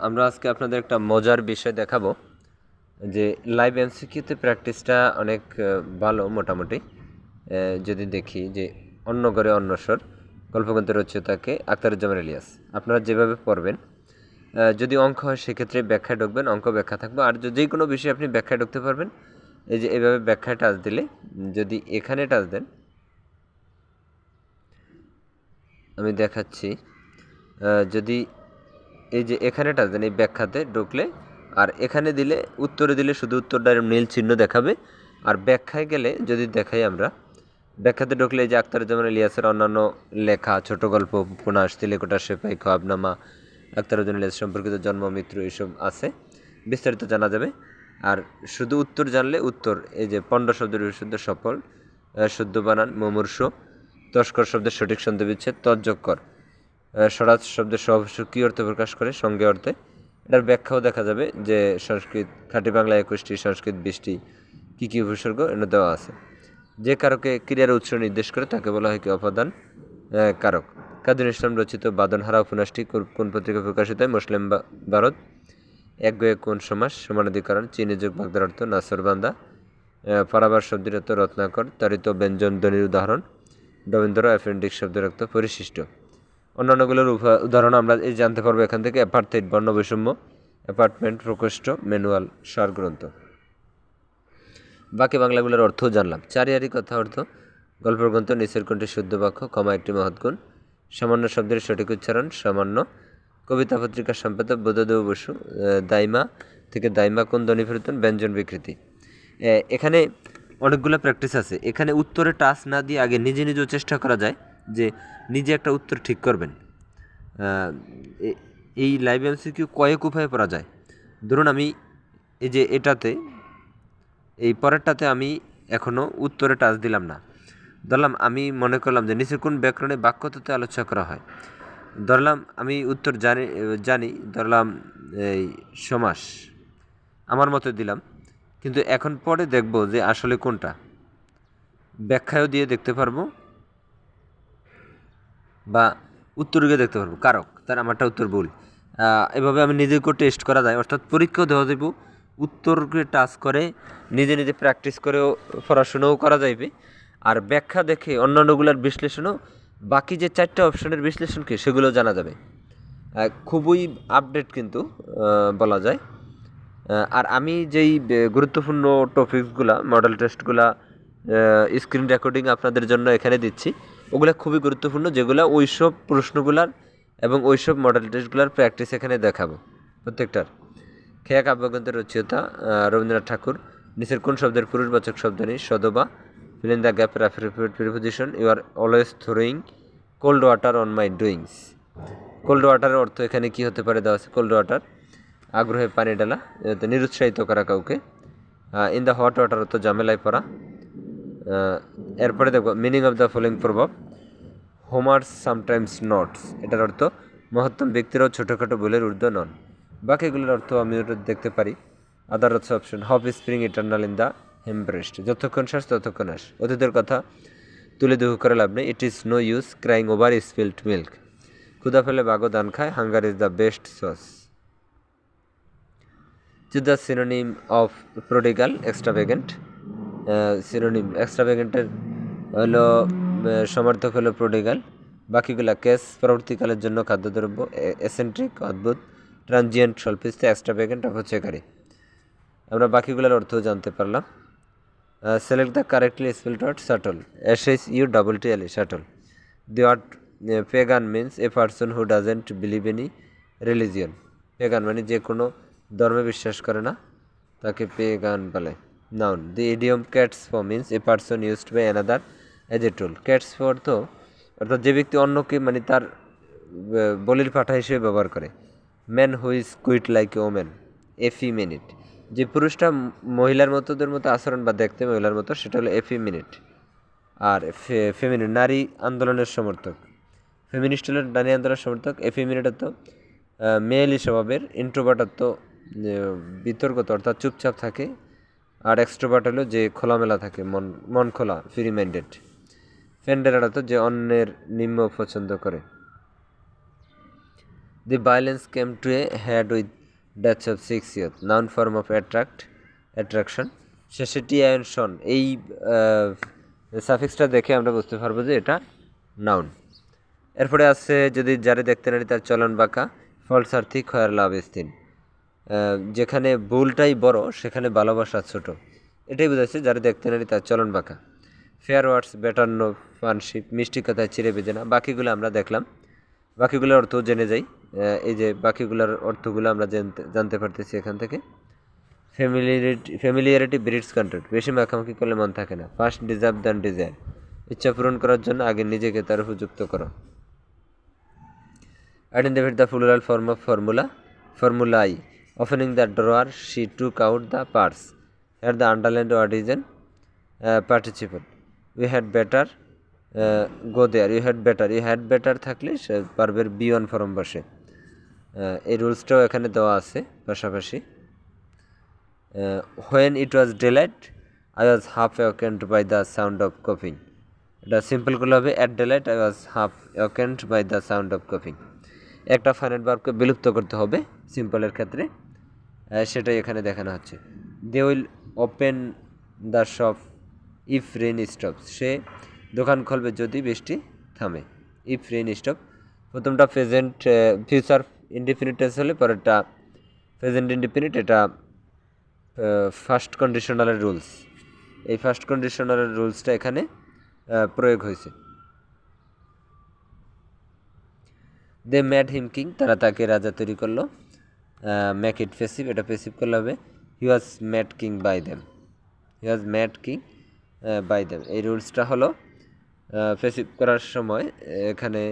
আমরা আজকে আপনাদের একটা মজার বিষয় দেখাবো যে লাইভ এমসিকিউতে প্র্যাকটিসটা অনেক ভালো মোটামুটি। যদি দেখি যে অন্য ঘরে অন্য স্বর গল্পগ্রন্থের রচয়িতাকে আখতারুজ্জামান ইলিয়াস আপনারা যেভাবে পড়বেন, যদি অঙ্ক হয় সেক্ষেত্রে ব্যাখ্যায় ঢুকবেন, অঙ্ক ব্যাখ্যা থাকবে। আর যে কোনো বিষয়ে আপনি ব্যাখ্যায় ঢুকতে পারবেন। এই যে এভাবে ব্যাখ্যায় টাচ দিলে, যদি এখানে টাচ দেন, আমি দেখাচ্ছি, যদি এই যে এখানে টাচ দেন এই ব্যাখ্যাতে ঢুকলে, আর এখানে দিলে উত্তরে দিলে শুধু উত্তরটা নীল চিহ্ন দেখাবে। আর ব্যাখ্যায় গেলে যদি দেখাই আমরা, ব্যাখ্যাতে ঢুকলে এই যে আখতারুজ্জামান ইলিয়াসের অন্যান্য লেখা, ছোট গল্প, উপন্যাস, তিলেকোটা, সেপাই, খোয়াবনামা, আখতারুজ্জামান ইলিয়াস সম্পর্কিত জন্ম মৃত্যু এইসব আছে, বিস্তারিত জানা যাবে। আর শুধু উত্তর জানলে উত্তর, এই যে পণ্ড শব্দের বিশুদ্ধ সফল, শুদ্ধ বানান, মুমূর্ষ, তস্কর শব্দের সঠিক সন্ধি বিচ্ছেদ, তজ্জকর, স্বরাজ শব্দের সহবাসক কী অর্থ প্রকাশ করে, সঙ্গে অর্থে। এটার ব্যাখ্যাও দেখা যাবে যে সংস্কৃত খাঁটি বাংলা 21টি, সংস্কৃত 20টি, কী কী উপসর্গ এনে দেওয়া আছে। যে কারকে ক্রিয়ার উৎস নির্দেশ করে তাকে বলা হয় কি অপাদান কারক। কাজী ইসলাম রচিত বাদনহারা উপন্যাসটি কোন পত্রিকা প্রকাশিত হয়? মুসলিম ভারত। এক গয়ে কোন সমাস, সমানাধিকরণ, চীনে যুগ বাগদার অর্থ নাসরবান্দা, পারাবার শব্দের অর্থ রত্নাকর, তারিত ব্যঞ্জন ধ্বনির উদাহরণ, রবীন্দ্র অ্যাপেন্ডিক্স শব্দের অর্থ পরিশিষ্ট। অন্যান্যগুলোর উদাহরণ আমরা এই জানতে পারবো এখান থেকে। অ্যাপার্থেইড বর্ণ বৈষম্য, অ্যাপার্টমেন্ট, প্রকোষ্ঠ, ম্যানুয়াল, সার গ্রন্থ। বাকি বাংলাগুলোর অর্থও জানলাম। চারিয়ারি কথা অর্থ, গল্পের গ্রন্থ, নিচের কোনটি শুদ্ধ বাক্য, কমা একটি মহৎগুণ, সামান্য শব্দের সঠিক উচ্চারণ, সামান্য। কবিতা পত্রিকার সম্পাদক বুদ্ধদেব বসু। দাইমা থেকে দাইমা কোন ধ্বনি ফেরতন? ব্যঞ্জন বিকৃতি। এখানে অনেকগুলো প্র্যাকটিস আছে। এখানে উত্তরে টাচ না দিয়ে আগে নিজে নিজেও চেষ্টা করা যায় যে নিজে একটা উত্তর ঠিক করবেন। এই লাইভ এমসিকিউ কয়েক উপায়ে পড়া যায়। ধরুন আমি এই যে এটাতে, এই পরেরটাতে আমি এখনও উত্তরে টাচ দিলাম না। ধরলাম আমি মনে করলাম যে নিচে কোন ব্যাকরণে বাক্য তত্ত্বে আলোচনা করা হয়। ধরলাম আমি উত্তর জানি ধরলাম এই সমাস, আমার মতো দিলাম। কিন্তু এখন পরে দেখব যে আসলে কোনটা, ব্যাখ্যাও দিয়ে দেখতে পারবো বা উত্তর গিয়ে দেখতে পারবো কারক, তার আমারটা উত্তর ভুল। এভাবে আমি নিজেকেও টেস্ট করা যায়, অর্থাৎ পরীক্ষাও দেওয়া যাইব। উত্তরকে টাচ করে নিজে নিজে প্র্যাকটিস করেও পড়াশুনোও করা যাইবে। আর ব্যাখ্যা দেখে অন্যান্যগুলোর বিশ্লেষণও, বাকি যে 4টা অপশনের বিশ্লেষণকে সেগুলো জানা যাবে। খুবই আপডেট কিন্তু বলা যায়। আর আমি যেই গুরুত্বপূর্ণ টপিকসগুলা, মডেল টেস্টগুলা, স্ক্রিন রেকর্ডিং আপনাদের জন্য এখানে দিচ্ছি, ওগুলো খুবই গুরুত্বপূর্ণ, যেগুলো ওইসব প্রশ্নগুলার এবং ওইসব মডেল টেস্টগুলার প্র্যাকটিস এখানে দেখাবো প্রত্যেকটার। খেয়া কাব্যগ্রন্থের রচয়িতা রবীন্দ্রনাথ ঠাকুর। নিচের কোন শব্দের পুরুষবাচক শব্দ নেই? সদবা। Fill in the gap preposition, you are always throwing cold water on my doings. Cold ওয়াটারের অর্থ এখানে কি হতে পারে দেওয়া আছে? কোল্ড ওয়াটার আগ্রহে পানি ডালা, নিরুৎসাহিত করা কাউকে। ইন দ্য হট ওয়াটার অর্থ ঝামেলায় পড়া। এরপরে দেখব মিনিং অফ দ্য ফলোয়িং প্রভাব, হোমার্স সামটাইমস নটস, এটার অর্থ মহত্তম ব্যক্তিরাও ছোটোখাটো ভুলের ঊর্ধ্বে নন। বাকিগুলোর অর্থ আমি ওটা দেখতে পারি। আদার হচ্ছে option, hope spring eternal in the human breast, যতক্ষণ শ্বাস ততক্ষণ আস। অতীতের কথা তুলে দুঃখ করে লাভ নেই, it is no use crying over spilled milk. ক্ষুদা ফেলে বাঘও দান খায়, hunger is the best sauce. The synonym of prodigal, extravagant. Synonym এক্সট্রাভেগেন্টের হলো সমার্থক হলো প্রোডিগাল। বাকিগুলা কেস, পরবর্তীকালের জন্য খাদ্যদ্রব্য, এসেন্ট্রিক অদ্ভুত, ট্রানজিয়েন্ট স্বল্পস্থায়ী, এক্সট্রাভেগেন্ট অপচয়কারী। আমরা বাকিগুলোর অর্থ জানতে পারলাম। Select the correctly spelled word, shuttle, SHUTTLE, shuttle. The word pagan means a person who doesn't believe any religion. Pagan মানে যে কোনো ধর্মে বিশ্বাস করে না, তাকে পেগান বলে। Noun, the idiom cat's paw means a person used by another as a tool. Cat's paw তো অর্থাৎ যে ব্যক্তি অন্যকে মানে তার বলির পাঠা হিসেবে ব্যবহার করে। Man who is quite like a women, effeminate. যে পুরুষটা মহিলার মতোদের মতো আচরণ বা দেখতে মহিলার মতো, সেটা হলো এফিমিনিট। আর ফেমিনিট নারী আন্দোলনের সমর্থক, ফেমিনিস্ট হলো নারী আন্দোলনের সমর্থক। এফিমিনিট তো মেয়েলি স্বভাবের, ইন্ট্রোভার্ট তো বিতর্কত অর্থাৎ চুপচাপ থাকে। আর এক্সট্রোভার্ট হলো যে খোলামেলা থাকে, মন খোলা, ফ্রি মাইন্ডেড। ফেন্ডেরাটা তো যে অন্যের নিম্ন পছন্দ করে। The violence came to a head with deaths of 6 youth. Noun form of attraction. শেষে টি আয়ন শন, এই সাফিক্সটা দেখে আমরা বুঝতে পারবো যে এটা নাউন। এরপরে আছে যদি যারে দেখতে নারী তার চলন বাঁকা, ফলস আর থিক হয়ার লাভ ইজ থিন। যেখানে ভুলটাই বড় সেখানে ভালোবাসা ছোট, এটাই বোঝাচ্ছে যারে দেখতে নারী তার চলন বাঁকা। ফেয়ার ওয়ার্ডস বেটার নো ফ্রেন্ডশিপ, মিষ্টি কথায় চিরে বেজে না। বাকিগুলো আমরা দেখলাম, বাকিগুলোর অর্থ জেনে যাই। এই যে বাকিগুলোর অর্থগুলো আমরা জানতে পারতেছি এখান থেকে। ফ্যামিলিয়ারিটি ব্রিডস কন্টেন্ট, বেশি মাখামাখি করলে মন থাকে না। ফার্স্ট ডিজার্ভ দ্যান ডিজায়ার, ইচ্ছা পূরণ করার জন্য আগে নিজেকে তার উপযুক্ত করো। Identify the plural form of formulae. Opening the drawer, she took out the purse. Here the underlined word is an participle. We had better go there. You had better থাকলে পারবের বি ওয়ান ফর্ম বসে। এই রুলসটাও এখানে দেওয়া আছে পাশাপাশি। When it was daylight, I was half awakened by the sound of coughing. এটা simple করলে হবে at daylight I was half awakened by the sound of coughing. একটা ফাইনাইট ভার্বকে বিলুপ্ত করতে হবে সিম্পলের ক্ষেত্রে, সেটাই এখানে দেখানো হচ্ছে। They will open the shop if rain stops, সে দোকান খুলবে যদি বৃষ্টি থামে। ইফ রেন স্টপ, প্রথমটা প্রেজেন্ট ফিউচার ইনডিফিনিট টেন্স হলে পরেরটা প্রেজেন্ট ইনডিফিনিট, এটা ফার্স্ট কন্ডিশনালের রুলস। এই ফার্স্ট কন্ডিশনালের রুলসটা এখানে প্রয়োগ হয়েছে। দে মেড হিম কিং, তারা তাকে রাজা তৈরি করলো। মেক ইট পেসিভ, এটা পেসিভ করলে হবে he was made king by them. এই রুলসটা হলো পেসিভ করার সময় এখানে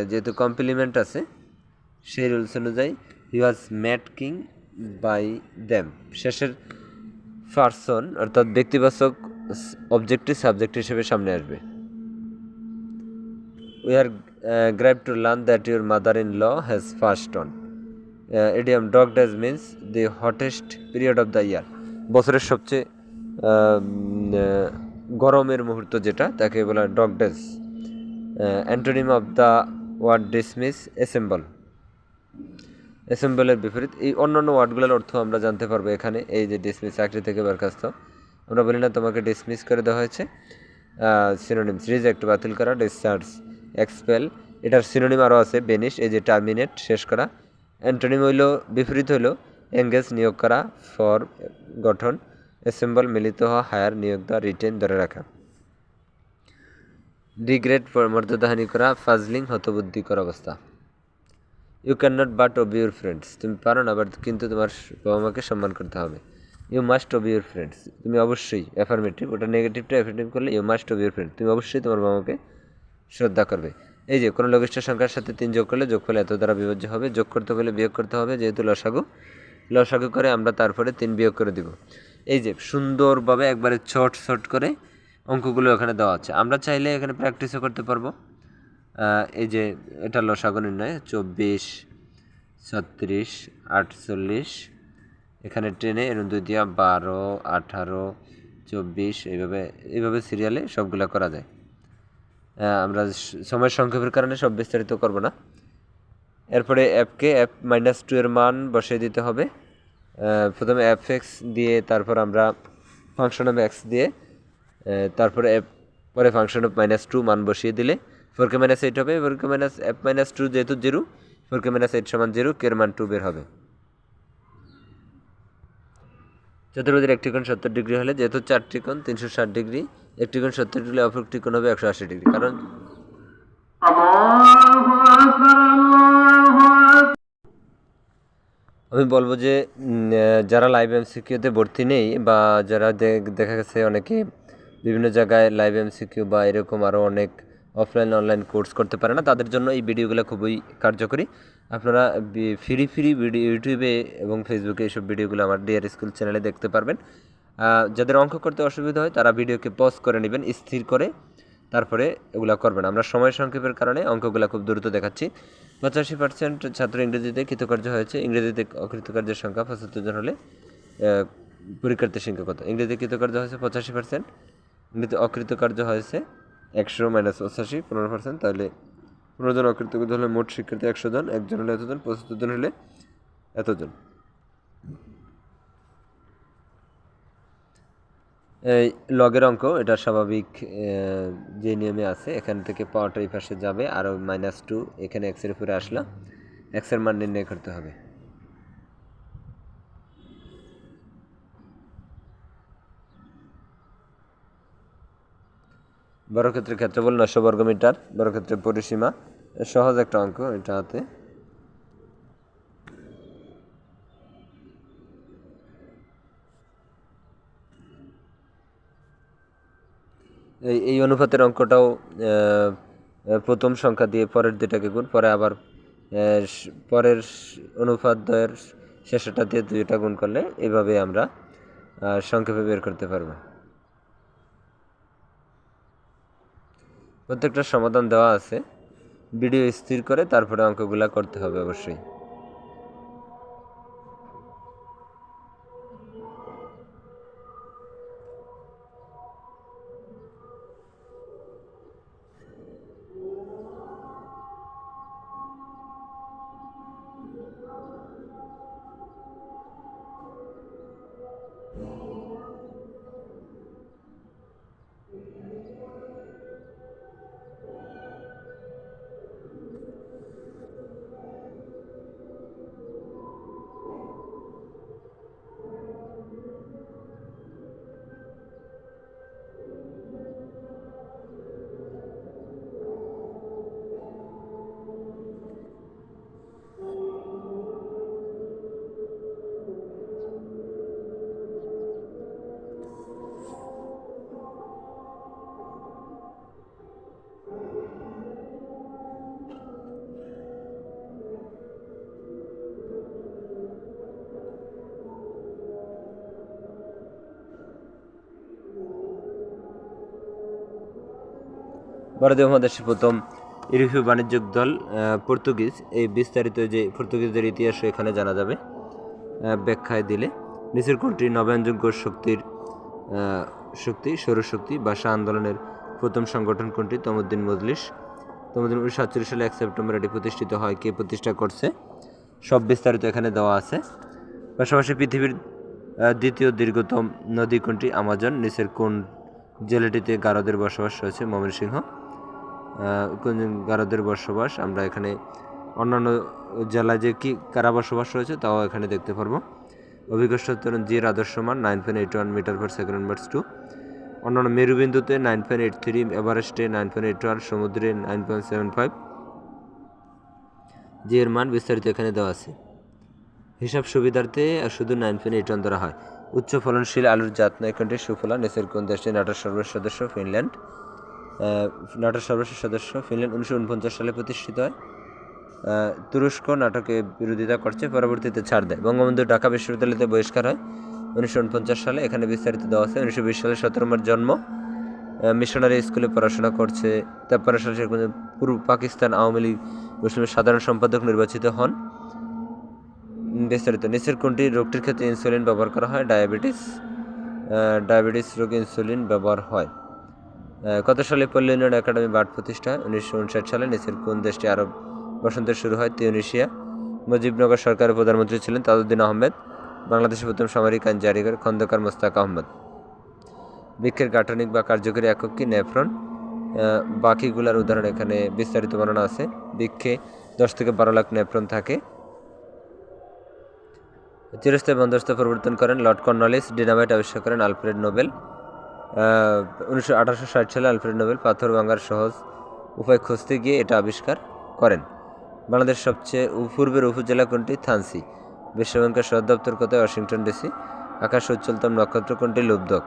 যেহেতু কমপ্লিমেন্ট আছে সেই রুলস অনুযায়ী he was made king by them, শেষের পারসন অর্থাৎ ব্যক্তিবাচক অবজেক্টিভ সাবজেক্ট হিসেবে সামনে আসবে। We are glad to learn that your mother-in-law has passed on. Idiom dog days means the hottest period of the year. বছরের সবচেয়ে গরমের মুহূর্ত যেটা তাকে বলা dog days. Antonym of the word dismiss, অ্যাসেম্বলের বিপরীত। এই অন্যান্য ওয়ার্ডগুলোর অর্থ আমরা জানতে পারবো এখানে। এই যে ডিসমিস, চাকরি থেকে বরখাস্ত, আমরা বলি না তোমাকে ডিসমিস করে দেওয়া হয়েছে। সিনোনিমস, রিজেক্ট বাতিল করা, ডিসচার্জ, এক্সপেল, এটার সিনোনিম আরও আছে বেনিশ, এই যে টার্মিনেট শেষ করা। অ্যান্টোনিম হইল বিপরীত হইল এঙ্গেজ নিয়োগ করা, ফর গঠন, অ্যাসেম্বল মিলিত হওয়া, হায়ার নিয়োগ দেওয়া, রিটেন ধরে রাখা। ডিগ্রেড মর্যাদাহানি করা, ফাজলিং হতবুদ্ধিকর অবস্থা। You can not but obey your friends, তুমি পারো না বাট কিন্তু তোমার বাবা মাকে সম্মান করতে হবে। You must obey your friends, তুমি অবশ্যই অ্যাফার্মেটিভ, ওটা নেগেটিভটা অ্যাফার্মেটিভ করলে you must obey your friends, তুমি অবশ্যই তোমার বাবা মাকে শ্রদ্ধা করবে। এই যে কোনো লঘিষ্ঠ সংখ্যার সাথে 3 যোগ করলে যোগফল এত দ্বারা বিভাজ্য হবে। যোগ করতে হলে বিয়োগ করতে হবে, যেহেতু লসাগু করে আমরা তারপরে 3 বিয়োগ করে দিব। এই যে সুন্দরভাবে একবারে ছোট করে অঙ্কগুলো এখানে দেওয়া আছে। আমরা চাইলে এখানে প্র্যাকটিসও করতে পারবো। এই যে এটা লসাগু নির্ণয় 24, 36, 48, এখানে টেনে এর 2 দিয়া 12, 18, 24, এইভাবে সিরিয়ালে সবগুলো করা যায়। আমরা সময় সংক্ষেপের কারণে সব বিস্তারিত করব না। এরপরে অ্যাপকে f-2 এর মান বসিয়ে দিতে হবে। প্রথমে f(x) দিয়ে তারপর আমরা ফাংশন অফ x দিয়ে তারপরে পরে ফাংশন অফ -2 মান বসিয়ে দিলে 4k - 8 হবে। 4k - f-2 যেহেতু 0, 4k - 8 = 0, k এর মান 2 বের হবে। চতুর্ভুজের একটি কোণ 70 ডিগ্রি হলে, যেহেতু 4টি কোণ 360 ডিগ্রি, একটি কোণ 70 ডিগ্রি, অপরটি কোণ হবে 180 ডিগ্রি। কারণ আমি বলবো যে যারা লাইভ এমসিকিউতে ভর্তি নেই বা যারা দেখা গেছে অনেকে বিভিন্ন জায়গায় লাইভ এমসিকিউ বা এরকম আরও অনেক অফলাইন অনলাইন কোর্স করতে পারে না, তাদের জন্য এই ভিডিওগুলো খুবই কার্যকরী। আপনারা ফ্রি ভিডিও ইউটিউবে এবং ফেসবুকে এইসব ভিডিওগুলো আমার ডিআর স্কুল চ্যানেলে দেখতে পারবেন। যাদের অঙ্ক করতে অসুবিধা হয় তারা ভিডিওকে পজ করে নেবেন, স্থির করে তারপরে এগুলো করবেন। আমরা সময় সংক্ষেপের কারণে অঙ্কগুলো খুব দ্রুত দেখাচ্ছি। 85% ছাত্র ইংরেজিতে কৃতকার্য হয়েছে। ইংরেজিতে অকৃতকার্যের সংখ্যা 75 জন হলে পরীক্ষার্থীর সংখ্যা কত? ইংরেজিতে কৃতকার্য হয়েছে 85%, ইংরেজিতে অকৃতকার্য হয়েছে 100 - 85, 15%, তাহলে 15 জন অকৃতজ্ঞ হলে মোট শিক্ষার্থী 100 জন, একজন হলে এতজন, 75 জন হলে এতজন। এই লগের অঙ্ক এটা স্বাভাবিক যে নিয়মে আছে এখান থেকে পাওয়ারটা এই পাশে যাবে, আর -2 এখানে এক্সের উপরে আসলা, এক্সের মান নির্ণয় করতে হবে। বর্গক্ষেত্রের ক্ষেত্রফল 900 বর্গমিটার, বর্গক্ষেত্রের পরিসীমা সহজ একটা অঙ্ক এটা হাতে। এই অনুপাতের অঙ্কটাও প্রথম সংখ্যা দিয়ে পরের দুটাকে গুণ, পরে আবার পরের অনুপাত দ্বয়ের শেষটা দিয়ে 2টা গুণ করলে এভাবে আমরা সংক্ষেপে বের করতে পারবো। প্রত্যেকটা সমাধান দেওয়া আছে, ভিডিও স্থির করে তারপরে অঙ্কগুলা করতে হবে অবশ্যই। ভারতীয় উপমহাদেশের প্রথম ইউরোপীয় বাণিজ্যিক দল পর্তুগিজ। এই বিস্তারিত যে পর্তুগিজদের ইতিহাস এখানে জানা যাবে ব্যাখ্যায় দিলে। নিচের কোনটি নবায়নযোগ্য শক্তি সৌরশক্তি? ভাষা আন্দোলনের প্রথম সংগঠন কোনটি? তমুদ্দিন মজলিস। তমুদ্দিন 1947 সালে 1 সেপ্টেম্বর এটি প্রতিষ্ঠিত হয়। কে প্রতিষ্ঠা করছে? সব বিস্তারিত এখানে দেওয়া আছে। পাশাপাশি পৃথিবীর দ্বিতীয় দীর্ঘতম নদী কোনটি? আমাজন। নিচের কোন জেলাটিতে গারোদের বসবাস রয়েছে? ময়মনসিংহ। কোন গারোদের বসবাস আমরা এখানে অন্যান্য জেলায় যে কি কারা বসবাস রয়েছে তাও এখানে দেখতে পারবো। অভিজ্ঞ সচেতন জির আদর্শ মান 9.81 মিটার/সেকেন্ড/2। অন্যান্য মেরুবিন্দুতে 9.83, এভারেস্টে 9.81, সমুদ্রে 9.75। জি এর মান বিস্তারিত এখানে দেওয়া আছে। হিসাব সুবিধার্থে শুধু 9.81 ধরা হয়। উচ্চ ফলনশীল আলুর জাত নয় কোনটি? সুফলা। নিচের কোন দেশটি নাটোর সর্বশেষ সদস্য? ফিনল্যান্ড। নাটোর সর্বশেষ সদস্য ফিনল্যান্ড 1949 সালে প্রতিষ্ঠিত হয়। তুরস্ক নাটকে বিরোধিতা করছে, পরবর্তীতে ছাড় দেয়। বঙ্গবন্ধু ঢাকা বিশ্ববিদ্যালয়তে বহিষ্কার হয় 1949 সালে। এখানে বিস্তারিত দেওয়া আছে। 1920 সালে 17 মার্চ জন্ম। মিশনারি স্কুলে পড়াশোনা করছে। 53 সালে পূর্ব পাকিস্তান আওয়ামী লীগ মুসলিমের সাধারণ সম্পাদক নির্বাচিত হন। বিস্তারিত নিচের কোনটি রোগটির ক্ষেত্রে ইনসুলিন ব্যবহার করা হয়? ডায়াবেটিস রোগে ইনসুলিন ব্যবহার হয়। কত সালে পল্লী উন্নয়ন একাডেমি বার্ড প্রতিষ্ঠা হয়? 1959 সালে। নিচের কোন দেশটি আরব বসন্তের শুরু হয়? তিউনিসিয়া। মুজিবনগর সরকারের প্রধানমন্ত্রী ছিলেন তাজউদ্দিন আহমেদ। বাংলাদেশের প্রথম সামরিক আইন জারি করে খন্দকার মোস্তাক আহমদ। বৃক্ষের গাঠনিক বা কার্যকরী একক কি? নেফ্রন। বাকিগুলার উদাহরণ এখানে বিস্তারিত বর্ণনা আছে। বৃক্ষে 10 থেকে 12 লাখ নেফ্রন থাকে। চিরস্থায়ী বন্দোবস্ত প্রবর্তন করেন লর্ড কর্নওয়ালিস। ডিনামাইট আবিষ্কার করেন আলফ্রেড নোবেল। 1860 সালে আলফ্রেড নোবেল পাথর ভাঙার সহজ উপায় খুঁজতে গিয়ে এটা আবিষ্কার করেন। বাংলাদেশ সবচেয়ে পূর্বের উপজেলা কোনটি? থানসি। বিশ্বব্যাংকের সদর দপ্তর কোথায়? Washington DC. আকাশ উজ্জ্বলতম নক্ষত্র কোনটি? লুব্ধক।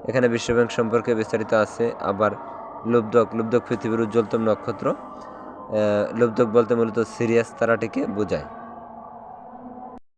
এখানে বিশ্বব্যাংক সম্পর্কে বিস্তারিত আছে। আবার লুব্ধক পৃথিবীর উজ্জ্বলতম নক্ষত্র। লুব্ধক বলতে মূলত সিরিয়াস তারাটিকে বোঝায়।